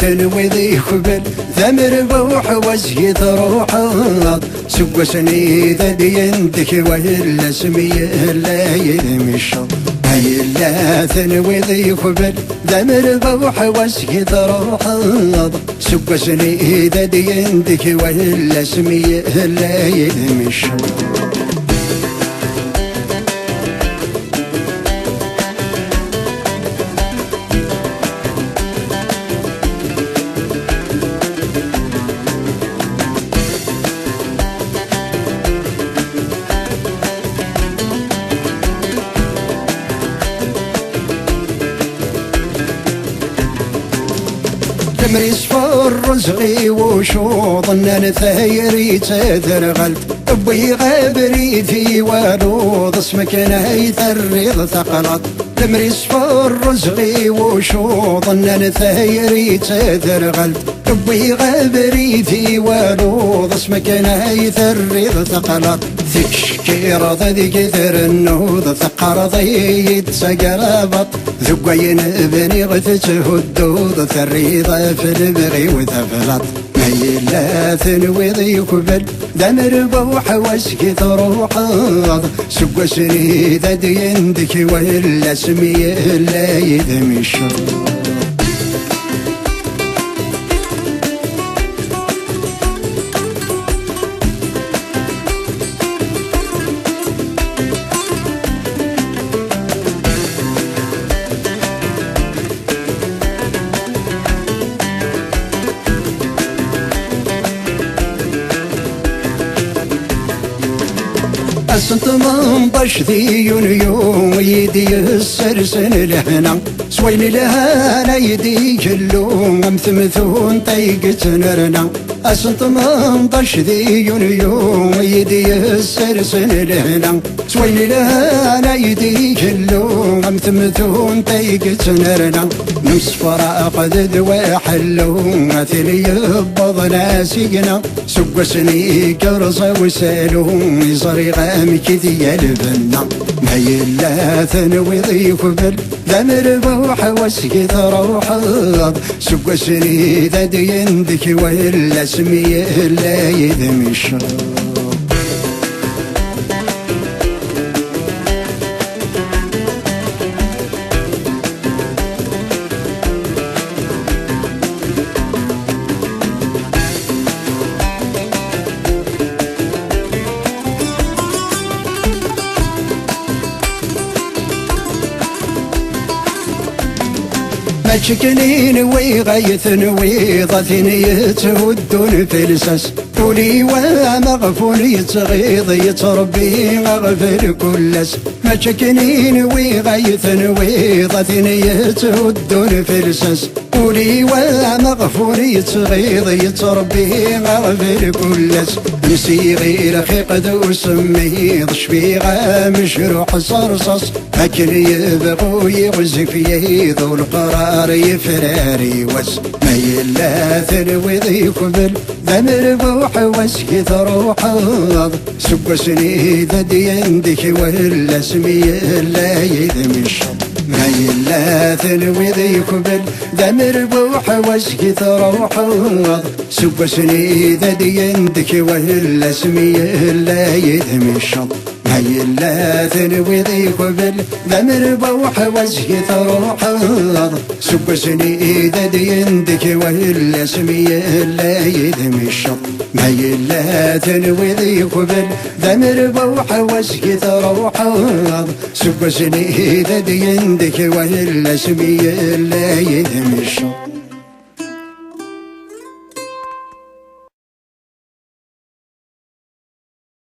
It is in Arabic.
وذي خبل ثمر بوح وزيت روحات سوى سنيدة دينتك وهلا سمية لا يدمش هاي اللاتن وذي خبل ثمر بوح وزيت روحات سوى سنيدة دينتك وهلا سمية لا يدمش تمري صفر رزقي وشوط ان ثايري تدرغلت ابي غابري في ولوض اسمك نهيت الريض ثقلت تمري صفر رزقي وشوط ان ثايري تدرغلت ابي غابري في ولوض اسمك نهيت الريض ثقلت ذيك شكيرة ذي كثر النهوض ثقر ضيت سقربط ذقين ابني غثته الدود ثريضة في البغي وثفلط ميلات وذي كبل دمر بوح واسكت روحات سوى سنيدة ديندك وإلا سمية لا يدمش أسنت من ضش ذي يوم يدي السرسن لهنا سوين لها لا يدي اللوم امثمثون طيقت نرنا أسنت من ضش ذي يوم يدي السرسن لهنا سوين لها لا يدي اللوم امثمثون طيقت نرنا نصفر أقد دوا حلوم أثلي يبض ناسينا سوى سني كرصة وسالوم يصري غامك ذي الفنا ميلات وذي خبل ذمر بوح واسكت روحات سوى سني ذا ديندك وإلا سمية لا يدمش ما تشكنين ويغيث ويضث يتهدون في السس قولي ومغفول يتغيظ يتربي مغفر كلس ما تشكنين ويغيث ويضث يتهدون في السس قولي ومغفول يتغيظ يتربي مغفر كلس نسي غير خيقد وسميض شفيغة مشروح صرصص أكل يبغو يغزف يهيض القرار يفراري وس ميلات وذي قبل ذمر بوح واسكت روحات سوى سنيدة ديندك وإلا سمية لا يدمش ميلات وذي قبل ذمر بوح واسكت روحات سوى سنيدة ديندك وإلا سمية لا يدمش ميلات وذي قبل ذمر بوح واسكت روحات سوى سنيدة ديندك وإلا سمية لا يدمش ميلات وذي قبل ذمر بوح واسكت روحات سوى سنيدة ديندك وإلا سمية لا يدمش